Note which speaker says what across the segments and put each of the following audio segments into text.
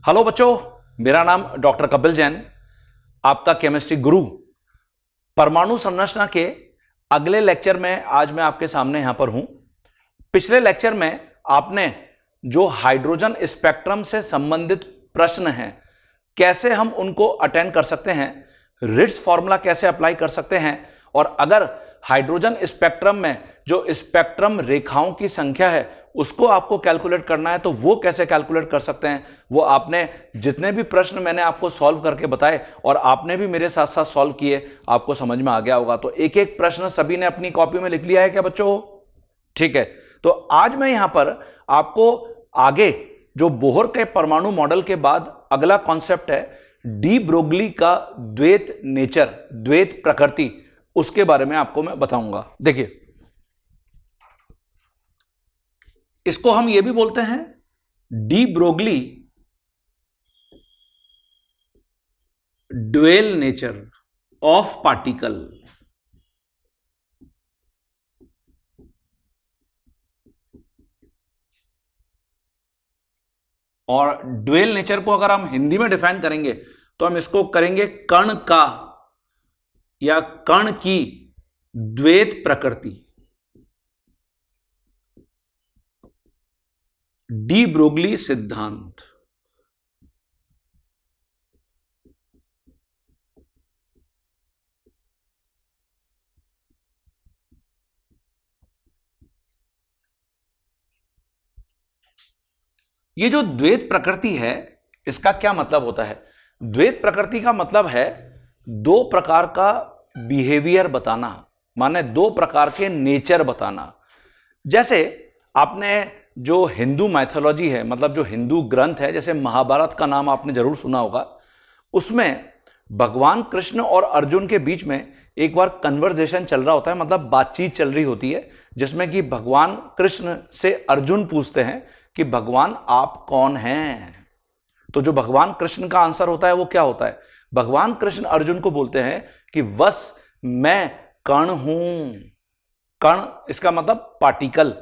Speaker 1: Hello बच्चों, मेरा नाम डॉक्टर कपिल जैन, आपका केमिस्ट्री गुरु। परमाणु संरचना के अगले लेक्चर में आज मैं आपके सामने यहां पर हूं। पिछले लेक्चर में आपने जो हाइड्रोजन स्पेक्ट्रम से संबंधित प्रश्न हैं, कैसे हम उनको अटेंड कर सकते हैं, रिट्ज फॉर्मूला कैसे अप्लाई कर सकते हैं, और अगर हाइड्रोजन स्पेक्ट्रम में जो स्पेक्ट्रम रेखाओं की संख्या है उसको आपको कैलकुलेट करना है तो वो कैसे कैलकुलेट कर सकते हैं, वो आपने जितने भी प्रश्न मैंने आपको सॉल्व करके बताए और आपने भी मेरे साथ साथ सॉल्व किए, आपको समझ में आ गया होगा। तो एक एक प्रश्न सभी ने अपनी कॉपी में लिख लिया है क्या बच्चों? ठीक है, तो आज मैं यहां पर आपको आगे जो बोहर के परमाणु मॉडल के बाद अगला कॉन्सेप्ट है डी ब्रोगली का द्वैत नेचर, द्वैत प्रकृति, उसके बारे में आपको मैं बताऊंगा। देखिए, इसको हम ये भी बोलते हैं de Broglie dual nature of particle. और ड्यूअल नेचर को अगर हम हिंदी में डिफाइन करेंगे तो हम इसको करेंगे कण का या कण की द्वैत प्रकृति, डी ब्रोगली सिद्धांत। ये जो द्वैत प्रकृति है, इसका क्या मतलब होता है? द्वैत प्रकृति का मतलब है दो प्रकार का बिहेवियर बताना, माने दो प्रकार के नेचर बताना। जैसे आपने जो हिंदू मैथोलॉजी है, मतलब जो हिंदू ग्रंथ है, जैसे महाभारत का नाम आपने जरूर सुना होगा, उसमें भगवान कृष्ण और अर्जुन के बीच में एक बार कन्वर्सेशन चल रहा होता है, मतलब बातचीत चल रही होती है, जिसमें कि भगवान कृष्ण से अर्जुन पूछते हैं कि भगवान आप कौन हैं। तो जो भगवान कृष्ण का आंसर होता है वो क्या होता है? भगवान कृष्ण अर्जुन को बोलते हैं कि बस मैं कण हूं। कण इसका मतलब पार्टिकल,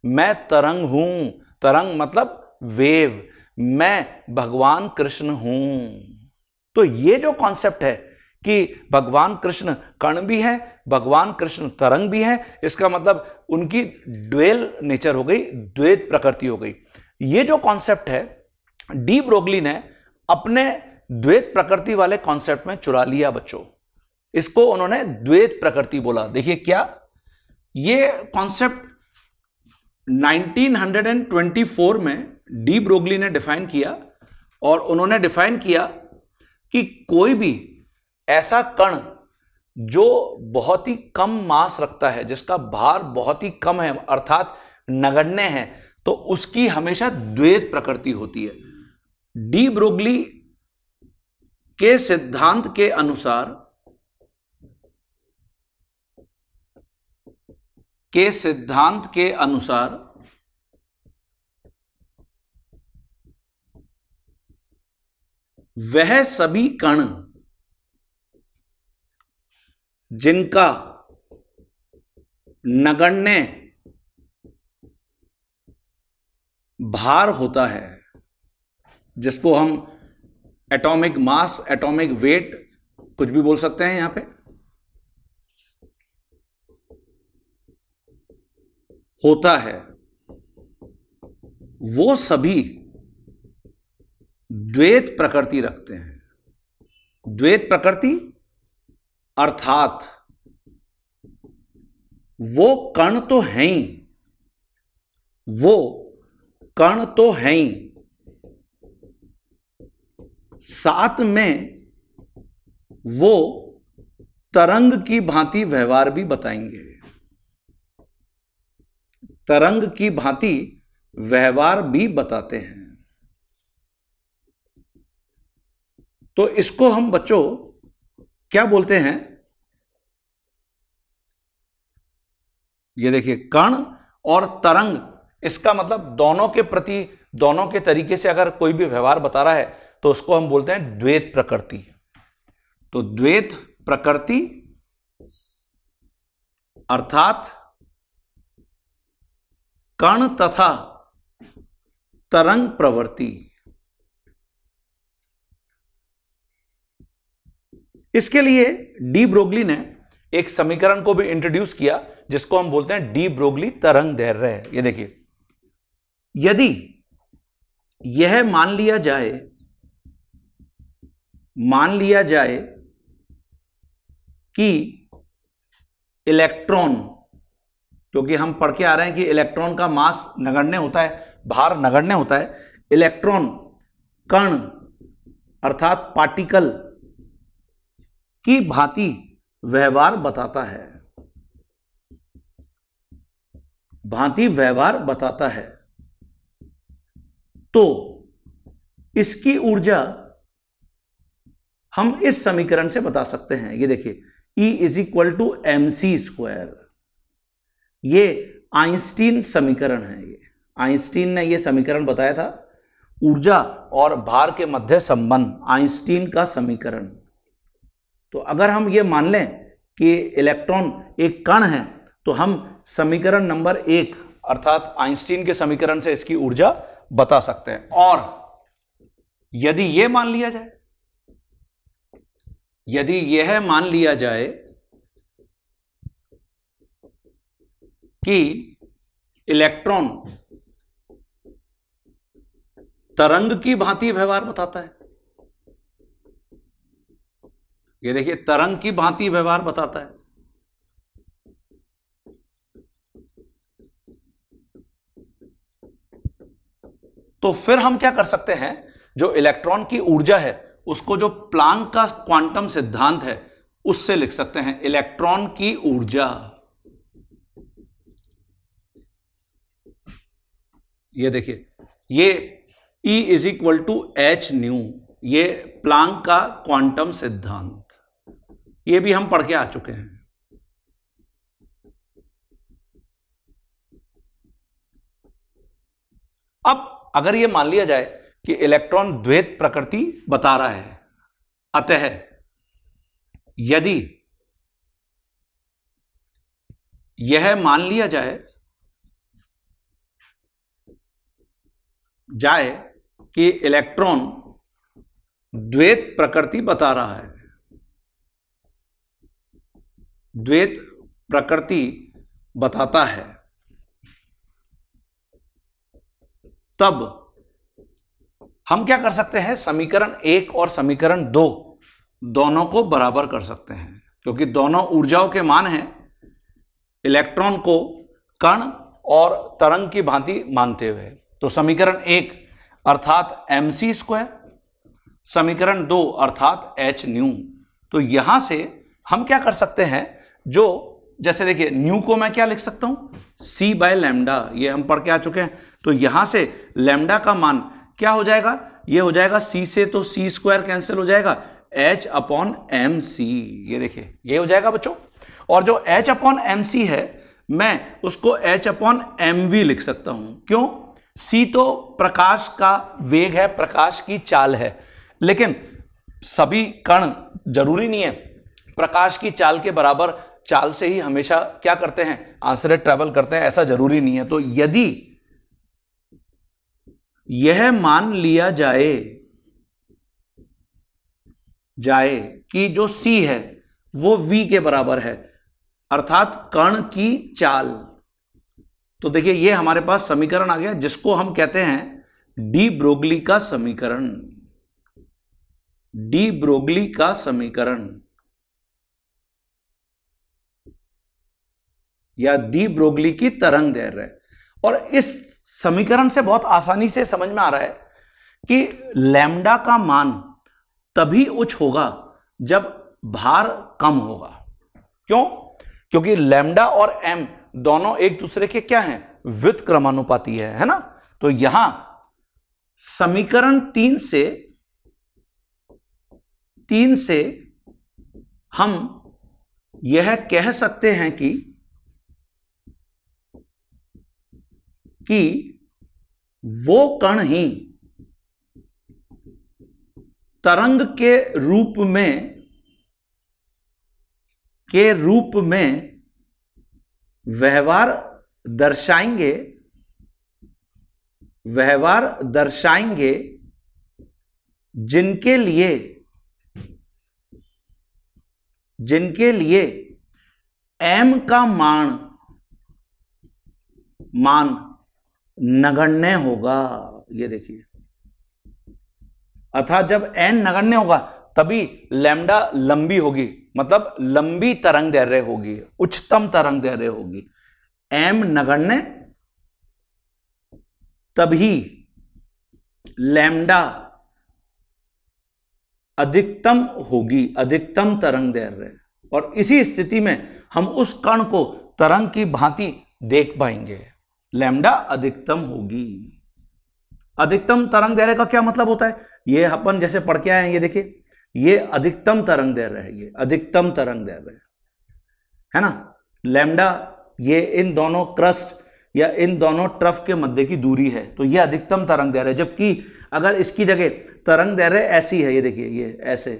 Speaker 1: मैं तरंग हूं, तरंग मतलब वेव, मैं भगवान कृष्ण हूं। तो ये जो कॉन्सेप्ट है कि भगवान कृष्ण कण भी हैं, भगवान कृष्ण तरंग भी हैं, इसका मतलब उनकी ड्यूअल नेचर हो गई, द्वैत प्रकृति हो गई। ये जो कॉन्सेप्ट है डी ब्रोगली ने अपने द्वैत प्रकृति वाले कॉन्सेप्ट में चुरा लिया बच्चों। इसको उन्होंने द्वैत प्रकृति बोला। देखिए क्या, ये कॉन्सेप्ट 1924 में डी ब्रोगली ने डिफाइन किया, और उन्होंने डिफाइन किया कि कोई भी ऐसा कण जो बहुत ही कम मास रखता है, जिसका भार बहुत ही कम है, अर्थात नगण्य है, तो उसकी हमेशा द्वैत प्रकृति होती है। डी ब्रोगली के सिद्धांत के अनुसार, वह सभी कण जिनका नगण्य भार होता है, जिसको हम एटॉमिक मास, एटॉमिक वेट कुछ भी बोल सकते हैं, यहां पे होता है, वो सभी द्वैत प्रकृति रखते हैं। द्वैत प्रकृति अर्थात वो कण तो हैं ही, वो कण तो हैं ही, साथ में वो तरंग की भांति व्यवहार भी बताएंगे। तरंग की भांति व्यवहार भी बताते हैं। तो इसको हम बच्चों क्या बोलते हैं? ये देखिए, कण और तरंग, इसका मतलब दोनों के प्रति, दोनों के तरीके से अगर कोई भी व्यवहार बता रहा है तो उसको हम बोलते हैं द्वैत प्रकृति। तो द्वैत प्रकृति अर्थात कण तथा तरंग प्रवृत्ति, इसके लिए डी ब्रोगली ने एक समीकरण को भी इंट्रोड्यूस किया जिसको हम बोलते हैं डी ब्रोगली तरंग दैर्ध्य। ये देखिए, यदि यह मान लिया जाए कि इलेक्ट्रॉन, क्योंकि हम पढ़ के आ रहे हैं कि इलेक्ट्रॉन का मास नगण्य होता है, भार नगण्य होता है, इलेक्ट्रॉन कण अर्थात पार्टिकल की भांति व्यवहार बताता है, तो इसकी ऊर्जा हम इस समीकरण से बता सकते हैं। ये देखिए, E is equal to mc²। ये आइंस्टीन समीकरण है। ये आइंस्टीन ने ये समीकरण बताया था, ऊर्जा और भार के मध्य संबंध, आइंस्टीन का समीकरण। तो अगर हम ये मान लें कि इलेक्ट्रॉन एक कण है, तो हम समीकरण नंबर 1 अर्थात आइंस्टीन के समीकरण से इसकी ऊर्जा बता सकते हैं। और यदि यह मान लिया जाए कि इलेक्ट्रॉन तरंग की भांति व्यवहार बताता है, ये देखिए तरंग की भांति व्यवहार बताता है, तो फिर हम क्या कर सकते हैं, जो इलेक्ट्रॉन की ऊर्जा है उसको जो प्लांक का क्वांटम सिद्धांत है उससे लिख सकते हैं। इलेक्ट्रॉन की ऊर्जा, ये देखिए, ये E is equal to H nu, ये प्लांक का क्वांटम सिद्धांत, ये भी हम पढ़ के आ चुके हैं। अब अगर ये मान लिया जाए कि इलेक्ट्रॉन द्वैत प्रकृति बता रहा है, अतः यदि यह मान लिया जाए कि इलेक्ट्रॉन द्वैत प्रकृति बता रहा है, द्वैत प्रकृति बताता है, तब हम क्या कर सकते हैं, समीकरण 1 और समीकरण 2 दोनों को बराबर कर सकते हैं, क्योंकि दोनों ऊर्जाओं के मान हैं, इलेक्ट्रॉन को कण और तरंग की भांति मानते हुए। तो समीकरण 1 अर्थात mc², समीकरण 2 अर्थात h न्यू। तो यहां से हम क्या कर सकते हैं, जो जैसे देखिए न्यू को मैं क्या लिख सकता हूं, c/λ, ये हम पढ़ के आ चुके हैं। तो यहां से लैम्डा का मान क्या हो जाएगा, ये हो जाएगा c से, तो c² कैंसिल हो जाएगा, h/mc, ये देखिए ये हो जाएगा बच्चों। और जो h/mc है मैं उसको h/mv लिख सकता हूं। क्यों, c तो प्रकाश का वेग है, प्रकाश की चाल है, लेकिन सभी कण जरूरी नहीं है प्रकाश की चाल के बराबर चाल से ही हमेशा क्या करते हैं, आंसर ट्रेवल करते हैं, ऐसा जरूरी नहीं है। तो यदि यह मान लिया जाए कि जो c है वो v के बराबर है, अर्थात कण की चाल, तो देखिए ये हमारे पास समीकरण आ गया जिसको हम कहते हैं डी ब्रोगली का समीकरण, डी ब्रोगली का समीकरण या डी ब्रोगली की तरंग दैर्ध्य। और इस समीकरण से बहुत आसानी से समझ में आ रहा है कि लैम्डा का मान तभी उच्च होगा जब भार कम होगा। क्यों, क्योंकि लैम्डा और m दोनों एक दूसरे के क्या हैं, व्युत्क्रमानुपाती है ना। तो यहां समीकरण 3 से हम यह कह सकते हैं कि वो कण ही तरंग के रूप में व्यवहार दर्शाएंगे जिनके लिए जिनके लिए m का मान नगण्य होगा। ये देखिए, अर्थात जब n नगण्य होगा तभी लैम्डा लंबी होगी, मतलब लंबी तरंग दैर्ध्य होगी, उच्चतम तरंग दैर्ध्य होगी। m नगण्य तभी लैम्डा अधिकतम होगी, अधिकतम तरंग दैर्ध्य। और इसी स्थिति में हम उस कण को तरंग की भांति देख पाएंगे, लैम्डा अधिकतम होगी। अधिकतम तरंग दैर्ध्य का क्या मतलब होता है, ये अपन जैसे पढ़ के आए हैं, ये देखिए, ये अधिकतम तरंग दैर्ध्य है, ये अधिकतम तरंग दैर्ध्य है ना। लैम्डा ये इन दोनों क्रस्ट या इन दोनों ट्रफ के मध्य की दूरी है, तो ये अधिकतम तरंग दैर्ध्य है। जबकि अगर इसकी जगह तरंग दैर्ध्य ऐसी है, ये देखिए, ये ऐसे,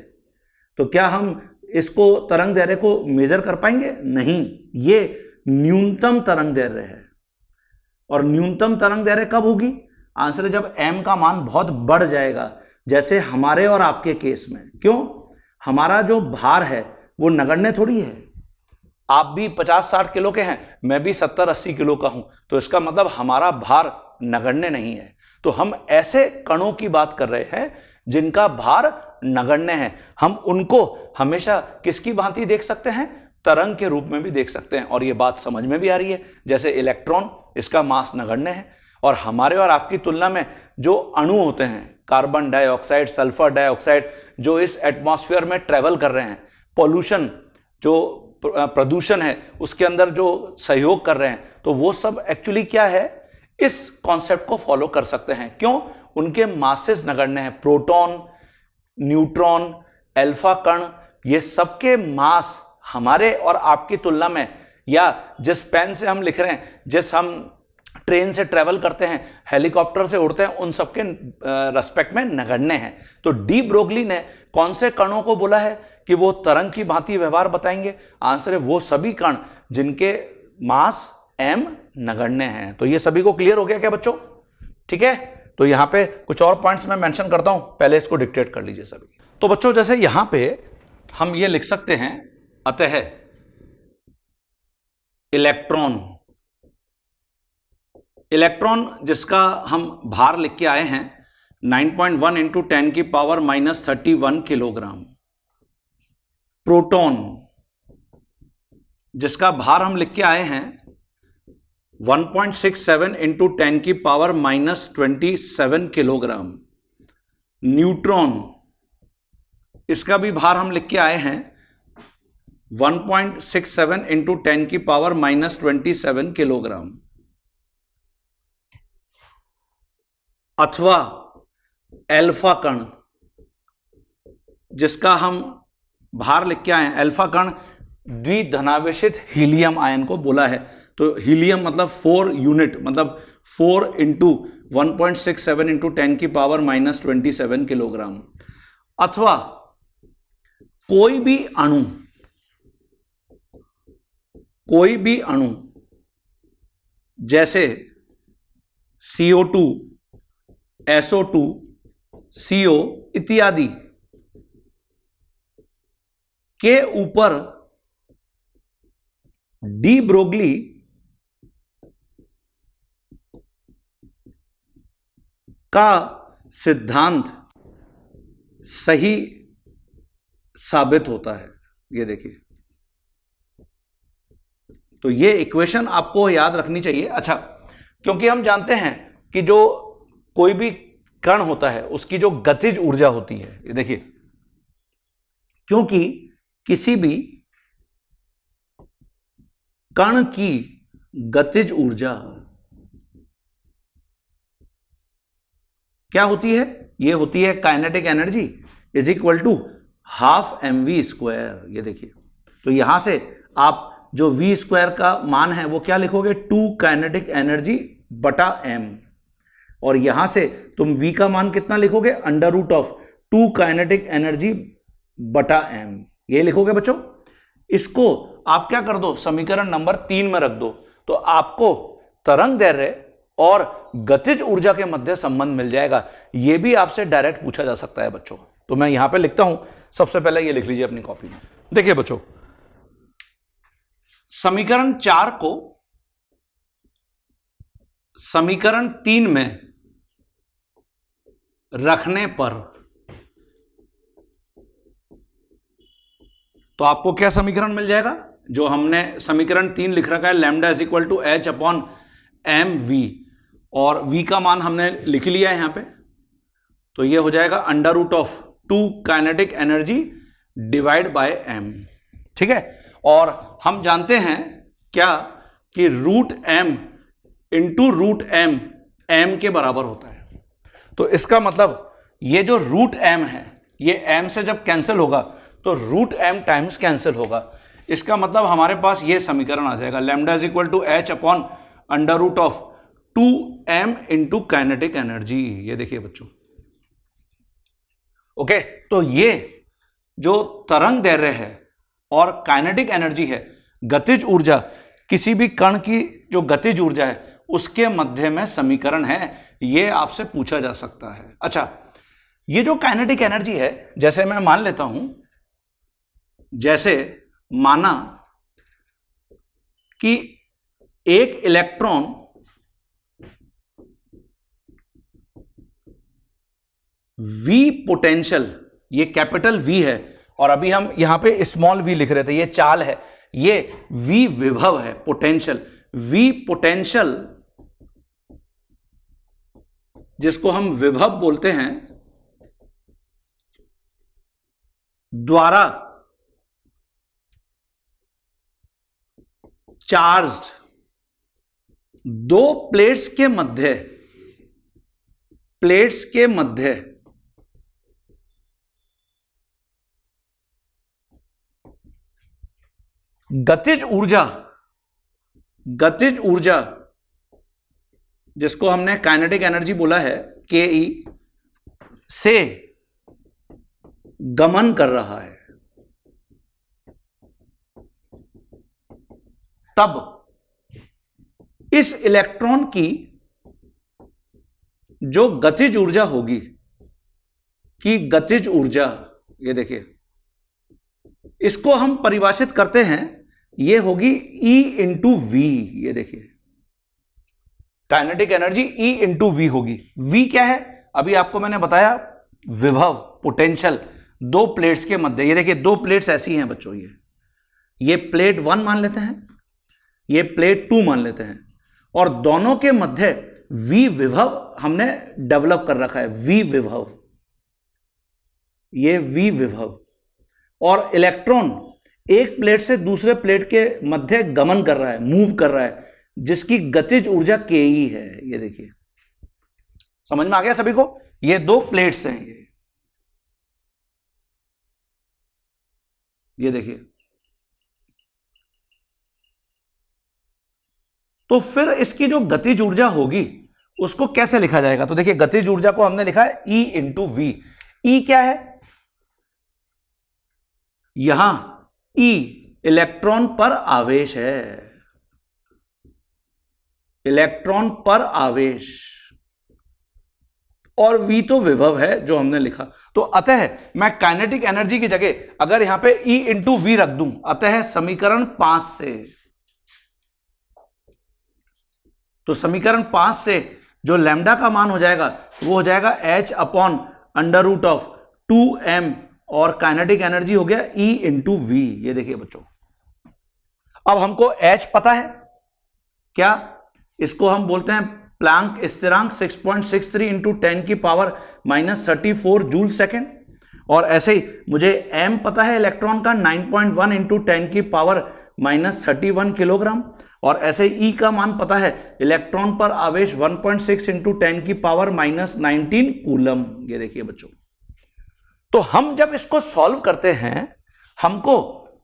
Speaker 1: तो क्या हम इसको तरंग दैर्ध्य को मेजर कर पाएंगे? नहीं, ये न्यूनतम तरंग दैर्ध्य है। और न्यूनतम तरंग दैर्ध्य कब होगी? आंसर है जब m का मान बहुत बढ़ जाएगा, जैसे हमारे और आपके केस में। क्यों? हमारा जो भार है वो नगण्य थोड़ी है। आप भी 50-60 किलो के हैं, मैं भी 70-80 किलो का हूं, तो इसका मतलब हमारा भार नगण्य नहीं है। तो हम ऐसे कणों की बात कर रहे हैं जिनका भार नगण्य है। हम उनको हमेशा किसकी भांति देख सकते हैं? तरंग के रूप में भी देख सकते हैं। और ये बात समझ में भी आ रही है, जैसे इलेक्ट्रॉन, इसका मास नगण्य है, और हमारे और आपकी तुलना में जो अणु होते हैं, कार्बन डाइऑक्साइड, सल्फर डाइऑक्साइड, जो इस एटमॉस्फेयर में ट्रेवल कर रहे हैं, पॉल्यूशन, जो प्रदूषण है उसके अंदर जो सहयोग कर रहे हैं, तो वो सब एक्चुअली क्या है, इस कॉन्सेप्ट को फॉलो कर सकते हैं। क्यों? उनके मासेस नगण्य हैं। प्रोटॉन, न्यूट्रॉन, अल्फा कण, ये सबके मास हमारे और आपकी तुलना में, या जिस पेन से हम लिख रहे हैं, जिस हम ट्रेन से ट्रेवल करते हैं, हेलीकॉप्टर से उड़ते हैं, उन सबके रेस्पेक्ट में नगण्य है। तो डी ब्रोगली ने कौन से कणों को बोला है कि वो तरंग की भांति व्यवहार बताएंगे? आंसर है वो सभी कण जिनके मास m नगण्य हैं। तो ये सभी को क्लियर हो गया क्या बच्चों? ठीक है, तो यहां पे कुछ और पॉइंट्स मैं मेंशन करता हूं, पहले इसको डिक्टेट कर लीजिए सभी। तो बच्चों जैसे यहां पे हम ये लिख सकते हैं, अतः इलेक्ट्रॉन, इलेक्ट्रॉन जिसका हम भार लिख के आए हैं 9.1 इंटू 10 की पावर -31 किलोग्राम। प्रोटॉन जिसका भार हम लिख के आए हैं 1.67 इंटू 10 की पावर -27 किलोग्राम। न्यूट्रॉन, इसका भी भार हम लिख के आए हैं 1.67 इंटू 10 की पावर -27 किलोग्राम। अथवा अल्फा कण जिसका हम भार लिख के आए हैं, अल्फा कण द्विधनावेशित हीलियम आयन को बोला है। तो हीलियम मतलब 4 यूनिट, मतलब 4 इंटू 1.67 इंटू 10 की पावर -27 किलोग्राम। अथवा कोई भी अणु, कोई भी अणु जैसे CO2, SO2, CO इत्यादि के ऊपर डी ब्रोगली का सिद्धांत सही साबित होता है। ये देखिए, तो ये इक्वेशन आपको याद रखनी चाहिए। अच्छा, क्योंकि हम जानते हैं कि जो कोई भी कण होता है उसकी जो गतिज ऊर्जा होती है, ये देखिए, क्योंकि किसी भी कण की गतिज ऊर्जा क्या होती है? ये होती है kinetic energy is equal to half mv²। ये देखिए, तो यहां से आप जो v² का मान है वो क्या लिखोगे? 2 काइनेटिक एनर्जी बटा m। और यहां से तुम v का मान कितना लिखोगे? √2 काइनेटिक एनर्जी बटा m। ये लिखोगे बच्चों। इसको आप क्या कर दो? समीकरण नंबर 3 में रख दो, तो आपको तरंग दैर्ध्य और गतिज ऊर्जा के मध्य संबंध मिल जाएगा। यह भी आपसे डायरेक्ट पूछा जा सकता है बच्चों। तो मैं यहां पे लिखता हूं, सबसे पहले ये लिख लीजिए अपनी कॉपी में। देखिए बच्चों, समीकरण 4 को समीकरण 3 में रखने पर तो आपको क्या समीकरण मिल जाएगा? जो हमने समीकरण 3 लिख रखा है, lambda is equal to H upon M V, और वी का मान हमने लिख लिया है यहां पे, तो ये हो जाएगा under root of 2 kinetic energy divide by M. ठीक है, और हम जानते हैं क्या कि root M into root M M के बराबर होता है। तो इसका मतलब ये जो रूट एम है, ये एम से जब कैंसिल होगा तो रूट एम टाइम्स कैंसिल होगा। इसका मतलब हमारे पास ये समीकरण आ जाएगा, lambda is equal to H upon under root of 2m into kinetic energy. ये देखिए बच्चों, ओके, तो ये जो तरंग दैर्घ्य है और काइनेटिक एनर्जी है, गतिज ऊर्जा, किसी भी कण की जो गतिज ऊर्जा है उसके मध्य में समीकरण है, ये आपसे पूछा जा सकता है। अच्छा, ये जो काइनेटिक एनर्जी है, जैसे मैं मान लेता हूं, जैसे माना कि एक इलेक्ट्रॉन V पोटेंशियल, ये कैपिटल V है, और अभी हम यहां पे स्मॉल v लिख रहे थे, ये चाल है, ये V विभव है, पोटेंशियल। V पोटेंशियल जिसको हम विभव बोलते हैं, द्वारा चार्ज्ड दो प्लेट्स के मध्य गतिज ऊर्जा जिसको हमने काइनेटिक एनर्जी बोला है, के से गमन कर रहा है, तब इस इलेक्ट्रॉन की जो गतिज ऊर्जा होगी, कि गतिज ऊर्जा, ये देखिए, इसको हम परिभाषित करते हैं, ये होगी E इंटू वी। ये देखिए, kinetic energy E into V होगी। V क्या है? अभी आपको मैंने बताया, विभव, पोटेंशियल, दो प्लेट्स के मध्य। ये देखिए, दो प्लेट्स ऐसी हैं बच्चों, ये प्लेट 1 मान लेते हैं, ये प्लेट 2 मान लेते हैं, और दोनों के मध्य V विभव हमने डेवलप कर रखा है, V विभव, ये V विभव, और इलेक्ट्रॉन एक प्लेट से दूसरे प्लेट के मध्य गमन कर रहा है, मूव कर रहा है, जिसकी गतिज ऊर्जा के है। ये देखिए, समझ में आ गया सभी को? ये दो प्लेट्स हैं, ये देखिए। तो फिर इसकी जो गतिज ऊर्जा होगी उसको कैसे लिखा जाएगा? तो देखिए, गतिज ऊर्जा को हमने लिखा है E इंटू वी। E क्या है? यहां E इलेक्ट्रॉन पर आवेश है, इलेक्ट्रॉन पर आवेश, और V तो विभव है जो हमने लिखा। तो अतः मैं काइनेटिक एनर्जी की जगह अगर यहां पे E इंटू वी रख दूं, अतः समीकरण 5 से, तो समीकरण 5 से जो लैम्डा का मान हो जाएगा वो हो जाएगा H upon under root of 2m, और काइनेटिक एनर्जी हो गया E इंटू वी। ये देखिए बच्चों, अब हमको H पता है क्या? इसको हम बोलते हैं प्लैंक स्थिरांक, 6.63 इंटू 10 की पावर -34 जूल सेकेंड, और ऐसे ही मुझे M पता है इलेक्ट्रॉन का, 9.1 इंटू 10 की पावर -31 किलोग्राम, और ऐसे ही E का मान पता है इलेक्ट्रॉन पर आवेश 1.6 इंटू 10 की पावर -19 कूलम। ये देखिए बच्चों, तो हम जब इसको सॉल्व करते हैं, हमको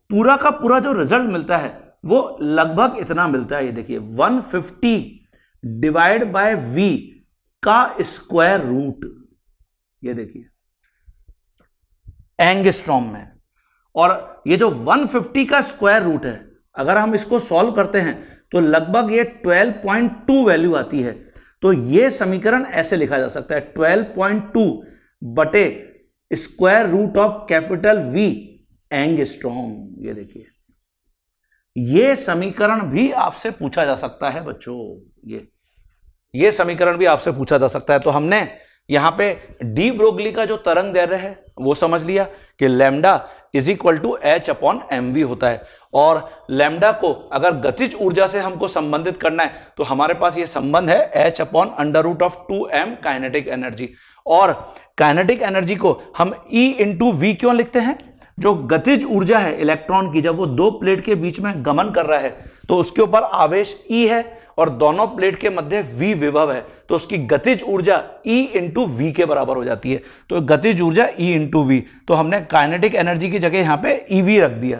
Speaker 1: पूरा का पूरा जो रिजल्ट मिलता है वो लगभग इतना मिलता है। ये देखिए, 150 डिवाइड बाय V का स्क्वायर रूट, ये देखिए एंगस्ट्रॉम में, और ये जो 150 का स्क्वायर रूट है, अगर हम इसको सॉल्व करते हैं तो लगभग ये 12.2 वैल्यू आती है। तो ये समीकरण ऐसे लिखा जा सकता है, 12.2 बटे square root of capital V angstrom. ये देखिए, ये समीकरण भी आपसे पूछा जा सकता है बच्चों, ये समीकरण भी आपसे पूछा जा सकता है। तो हमने यहां पे डी ब्रोगली का जो तरंग दैर्ध्य है वो समझ लिया कि lambda is equal to H upon M V होता है, और लैम्डा को अगर गतिज ऊर्जा से हमको संबंधित करना है तो हमारे पास ये संबंध है H upon under root of 2m kinetic energy. और काइनेटिक एनर्जी को हम E इंटू वी क्यों लिखते हैं? जो गतिज ऊर्जा है इलेक्ट्रॉन की, जब वो दो प्लेट के बीच में गमन कर रहा है तो उसके ऊपर आवेश E है और दोनों प्लेट के मध्य V विभव है, तो उसकी गतिज ऊर्जा E इंटू वी के बराबर हो जाती है। तो गतिज ऊर्जा E इंटू वी, तो हमने काइनेटिक एनर्जी की जगह यहां पे EV रख दिया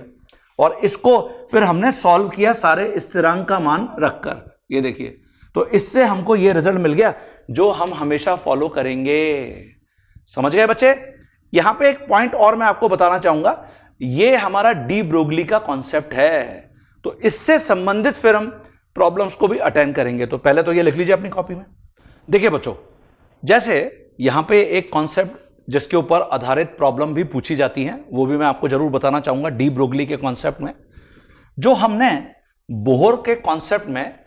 Speaker 1: और इसको फिर हमने सॉल्व किया सारे स्थिरांक का मान रखकर। ये देखिए, तो इससे हमको ये रिजल्ट मिल गया जो हम हमेशा फॉलो करेंगे। समझ गए बच्चे? यहां पे एक पॉइंट और मैं आपको बताना चाहूंगा, ये हमारा डी ब्रोगली का कॉन्सेप्ट है, तो इससे संबंधित फिर हम प्रॉब्लम्स को भी अटेंड करेंगे। तो पहले तो ये लिख लीजिए अपनी कॉपी में। देखिए बच्चों, जैसे यहां पे एक कॉन्सेप्ट जिसके ऊपर आधारित प्रॉब्लम भी पूछी जाती हैं, वो भी मैं आपको जरूर बताना चाहूंगा डी ब्रोगली के कॉन्सेप्ट में। जो हमने बोहर के कॉन्सेप्ट में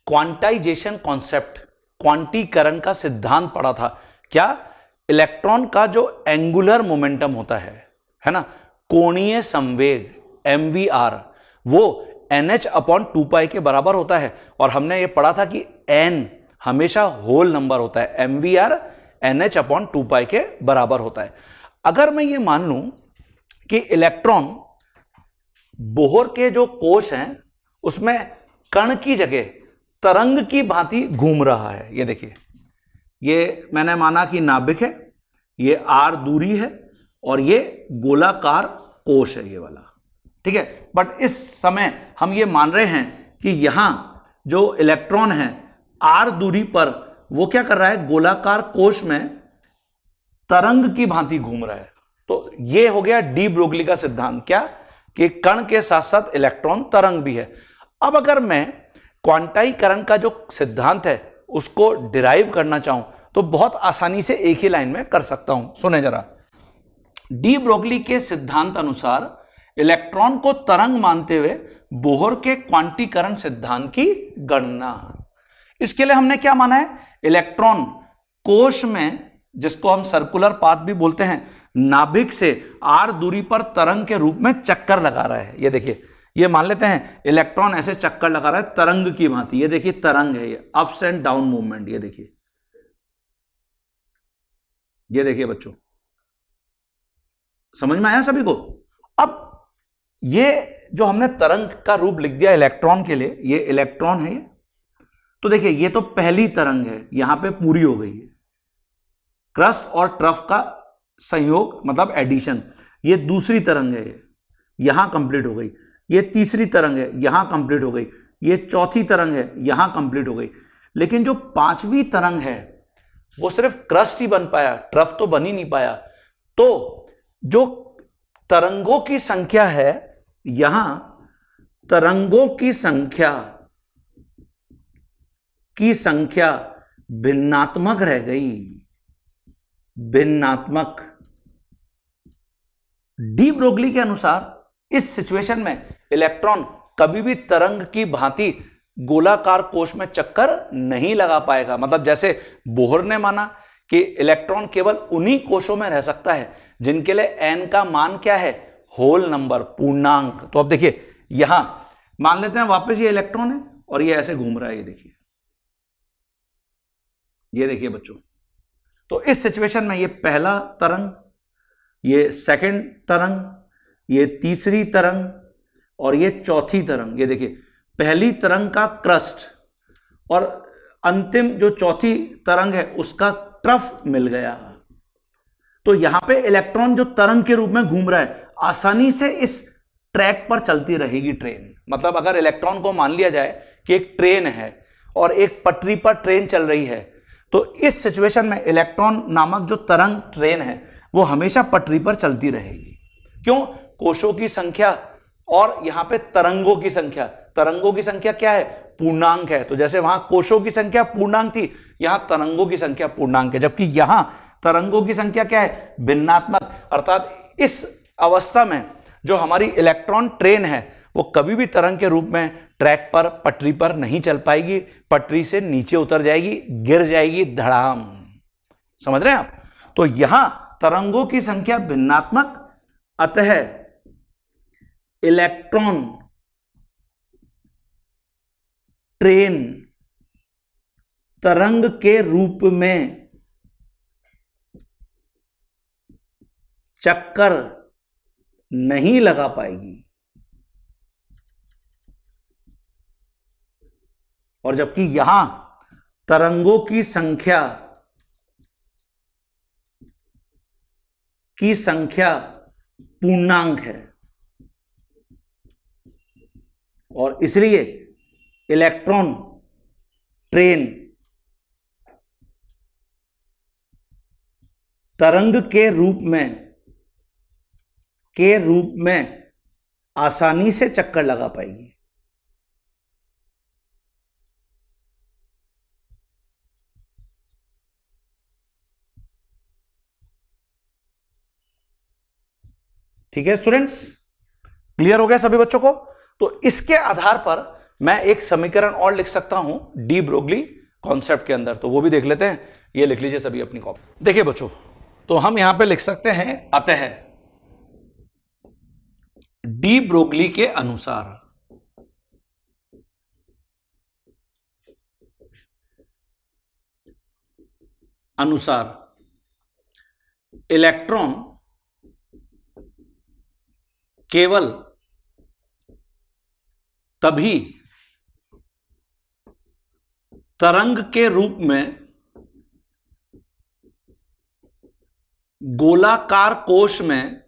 Speaker 1: क्वांटाइजेशन कॉन्सेप्ट, क्वांटीकरण का सिद्धांत पढ़ा था। क्या? इलेक्ट्रॉन का जो एंगुलर मोमेंटम होता है ना, कोणीय संवेग MVR, वो NH अपॉन 2π के बराबर होता है। और हमने ये पढ़ा था कि N हमेशा होल नंबर होता है, MVR NH अपॉन 2π के बराबर होता है। अगर मैं ये मान लूं कि इलेक्ट्रॉन बोहर के जो कोश हैं उसमें कण की जगह तरंग की भांति घूम रहा है, ये देखिए, ये मैंने माना कि नाभिक है, ये R दूरी है और ये गोलाकार कोश है, ये वाला, ठीक है। बट इस समय हम ये मान रहे हैं कि यहां जो इलेक्ट्रॉन है R दूरी पर वो क्या कर रहा है, गोलाकार कोश में तरंग की भांति घूम रहा है। तो ये हो गया डी ब्रोगली का सिद्धांत, क्या कि कण के साथ साथ इलेक्ट्रॉन तरंग भी है। अब अगर मैं क्वांटाइकरण का जो सिद्धांत है उसको डिराइव करना चाहूं तो बहुत आसानी से एक ही लाइन में कर सकता हूं। सुने जरा, डी ब्रोगली के सिद्धांत अनुसार इलेक्ट्रॉन को तरंग मानते हुए बोहर के क्वांटीकरण सिद्धांत की गणना। इसके लिए हमने क्या माना है, इलेक्ट्रॉन कोश में, जिसको हम सर्कुलर पाथ भी बोलते हैं, नाभिक से R दूरी पर तरंग के रूप में चक्कर लगा रहा है। ये देखिए, ये मान लेते हैं इलेक्ट्रॉन ऐसे चक्कर लगा रहा है तरंग की भांति। ये देखिए तरंग है, ये अप्स एंड डाउन मूवमेंट। ये देखिए, ये देखिए बच्चों, समझ में आया सभी को? अब ये जो हमने तरंग का रूप लिख दिया इलेक्ट्रॉन के लिए, ये इलेक्ट्रॉन है ये, तो देखिए ये तो पहली तरंग है, यहां पे पूरी हो गई है, क्रस्ट और ट्रफ का संयोग मतलब एडिशन। ये दूसरी तरंग है, ये यहां कंप्लीट हो गई। ये तीसरी तरंग है, यहां कंप्लीट हो गई। ये चौथी तरंग है, यहां कंप्लीट हो गई। लेकिन जो पांचवी तरंग है वो सिर्फ क्रस्ट ही बन पाया, ट्रफ तो बन ही नहीं पाया। तो जो तरंगों की संख्या है, यहां तरंगों की संख्या भिन्नात्मक रह गई, भिन्नात्मक। डी ब्रोगली के अनुसार इस सिचुएशन में इलेक्ट्रॉन कभी भी तरंग की भांति गोलाकार कोश में चक्कर नहीं लगा पाएगा। मतलब जैसे बोहर ने माना कि इलेक्ट्रॉन केवल उन्हीं कोशों में रह सकता है जिनके लिए n का मान क्या है, होल नंबर, पूर्णांक। तो अब देखिए यहां मान लेते हैं वापस ये इलेक्ट्रॉन है और ये ऐसे घूम रहा है, ये देखिए, ये देखिए बच्चों। तो इस सिचुएशन में ये पहला तरंग, ये सेकंड तरंग, ये तीसरी तरंग और ये चौथी तरंग। ये देखिए, पहली तरंग का क्रस्ट और अंतिम जो चौथी तरंग है उसका ट्रफ मिल गया। तो यहां पे इलेक्ट्रॉन जो तरंग के रूप में घूम रहा है, आसानी से इस ट्रैक पर चलती रहेगी ट्रेन। मतलब अगर इलेक्ट्रॉन को मान लिया जाए कि एक ट्रेन है और एक पटरी पर ट्रेन चल रही है, तो इस सिचुएशन में इलेक्ट्रॉन नामक जो तरंग ट्रेन है वो हमेशा पटरी पर चलती रहेगी। क्यों? कोशों की संख्या और यहां पे तरंगों की संख्या, तरंगों की संख्या क्या है, पूर्णांक है। तो जैसे वहां कोशों की संख्या पूर्णांक थी, यहां तरंगों की संख्या पूर्णांक है। जबकि यहां तरंगों की संख्या क्या है, भिन्नात्मक, अर्थात इस अवस्था में जो हमारी इलेक्ट्रॉन ट्रेन है वो कभी भी तरंग के रूप में ट्रैक पर, पटरी पर नहीं चल पाएगी, पटरी से नीचे उतर जाएगी, गिर जाएगी धड़ाम। समझ रहे हैं आप? तो यहां तरंगों की संख्या भिन्नात्मक, अतः इलेक्ट्रॉन ट्रेन तरंग के रूप में चक्कर नहीं लगा पाएगी, और जबकि यहां तरंगों की संख्या पूर्णांक है, और इसलिए इलेक्ट्रॉन ट्रेन तरंग के रूप में आसानी से चक्कर लगा पाएगी। ठीक है स्टूडेंट्स, क्लियर हो गया सभी बच्चों को? तो इसके आधार पर मैं एक समीकरण और लिख सकता हूं डी ब्रोगली कॉन्सेप्ट के अंदर, तो वो भी देख लेते हैं। ये लिख लीजिए सभी अपनी कॉपी। देखिए बच्चों, तो हम यहां पे लिख सकते हैं अतः डी ब्रोगली के अनुसार इलेक्ट्रॉन केवल तभी तरंग के रूप में गोलाकार कोश में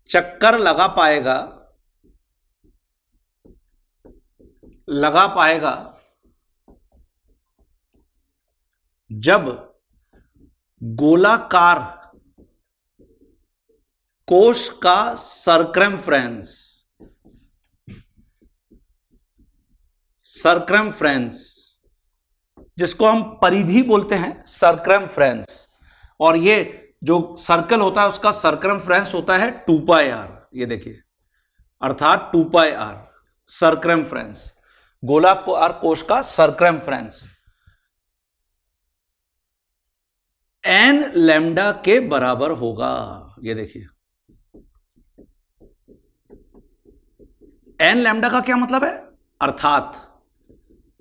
Speaker 1: चक्कर लगा पाएगा जब गोलाकार कोश का सरकमफ्रेंस, जिसको हम परिधि बोलते हैं, सरकमफ्रेंस, और ये जो सर्कल होता है उसका सरकमफ्रेंस होता है 2 पाई r। ये देखिए, अर्थात 2 पाई r सरकमफ्रेंस, गोलाकार कोश का सरकमफ्रेंस n लैम्डा के बराबर होगा। ये देखिए, n लैम्डा का क्या मतलब है, अर्थात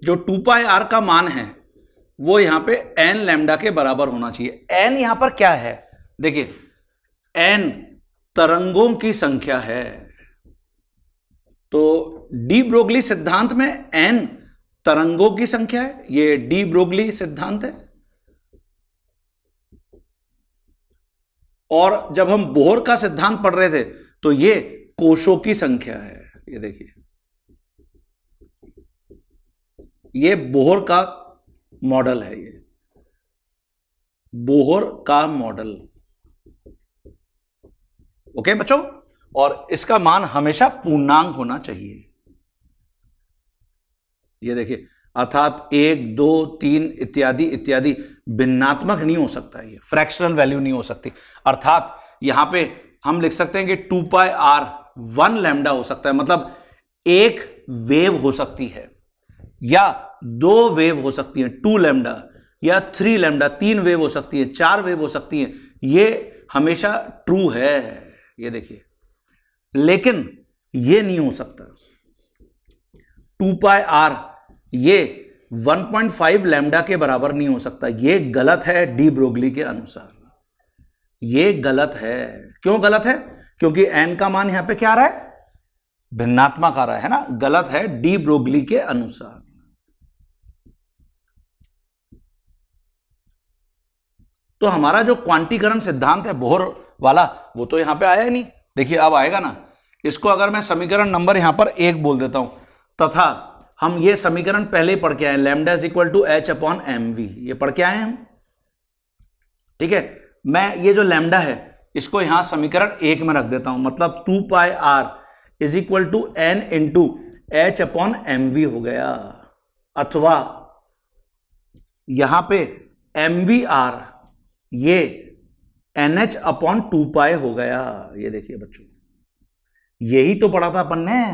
Speaker 1: जो 2 पाई r का मान है वो यहां पे n लैम्डा के बराबर होना चाहिए। n यहां पर क्या है, देखिए n तरंगों की संख्या है, तो डी ब्रोगली सिद्धांत में n तरंगों की संख्या है, ये डी ब्रोगली सिद्धांत है। और जब हम बोहर का सिद्धांत पढ़ रहे थे तो ये कोशों की संख्या है। ये देखिए, ये बोहर का मॉडल है, ये बोहर का मॉडल। ओके बच्चों, और इसका मान हमेशा पूर्णांक होना चाहिए। ये देखिए, अर्थात 1, 2, 3 इत्यादि इत्यादि भिन्नात्मक नहीं हो सकता, ये फ्रैक्शनल वैल्यू नहीं हो सकती। अर्थात यहां पे हम लिख सकते हैं कि 2 पाई r 1 लैम्डा हो सकता है, मतलब एक वेव हो सकती है, या 2 वेव हो सकती है 2 लैम्डा, या 3 लैम्डा 3 वेव हो सकती है, 4 वेव हो सकती है। ये हमेशा ट्रू है, ये देखिए, लेकिन ये नहीं हो सकता 2 पाई r ये 1.5 लैम्डा के बराबर नहीं हो सकता। ये गलत है डी ब्रोगली के अनुसार, ये गलत है। क्यों गलत है? क्योंकि n का मान यहां पे क्या आ रहा है, भिन्नात्मक आ रहा है ना, गलत है डी ब्रोगली के अनुसार। तो हमारा जो क्वांटीकरण सिद्धांत है बोहर वाला, वो तो यहां पे आया ही नहीं। देखिए अब आएगा ना, इसको अगर मैं समीकरण नंबर यहां पर 1 बोल देता हूं, तथा हम ये समीकरण पहले ही पढ़ के आए, lambda is equal to H upon M V, ये पढ़ के आए हम। ठीक है, मैं ये जो लैम्डा है इसको यहां समीकरण 1 में रख देता हूं, मतलब 2 pi r is equal to N into H upon M V हो गया, अथवा यहां पे MVR ये NH/2π हो गया। ये देखिए बच्चों, यही तो पढ़ा था अपन ने।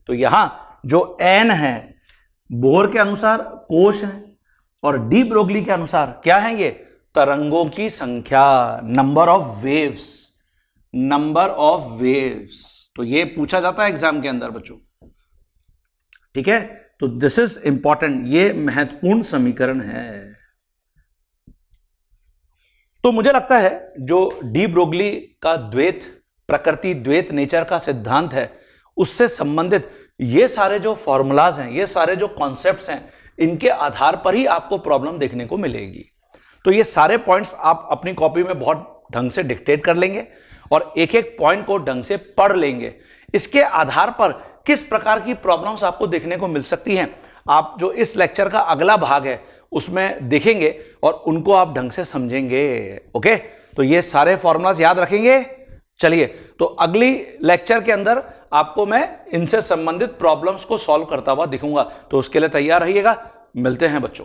Speaker 1: तो यहां जो N है बोहर के अनुसार कोश है और डी ब्रोगली के अनुसार क्या है, ये तरंगों की संख्या, number of waves, number of waves. तो ये पूछा जाता है एग्जाम के अंदर बच्चों, ठीक है। तो दिस इज इंपॉर्टेंट, ये महत्वपूर्ण समीकरण है। तो मुझे लगता है जो डी ब्रोगली का द्वैत प्रकृति, द्वैत नेचर का सिद्धांत है, उससे संबंधित ये सारे जो फॉर्मूलाज हैं, ये सारे जो कॉन्सेप्ट्स हैं, इनके आधार पर ही आपको प्रॉब्लम देखने को मिलेगी। तो ये सारे पॉइंट्स आप अपनी कॉपी में बहुत ढंग से डिक्टेट कर लेंगे और एक एक पॉइंट को ढंग से पढ़ लेंगे। इसके आधार पर किस प्रकार की प्रॉब्लम्स आपको देखने को मिल सकती हैं, आप जो इस लेक्चर का अगला भाग है उसमें देखेंगे और उनको आप ढंग से समझेंगे। ओके, तो ये सारे फॉर्मूलाज याद रखेंगे। चलिए, तो अगली लेक्चर के अंदर आपको मैं इनसे संबंधित प्रॉब्लम्स को सॉल्व करता हुआ दिखूंगा। तो उसके लिए तैयार रहिएगा। मिलते हैं बच्चों।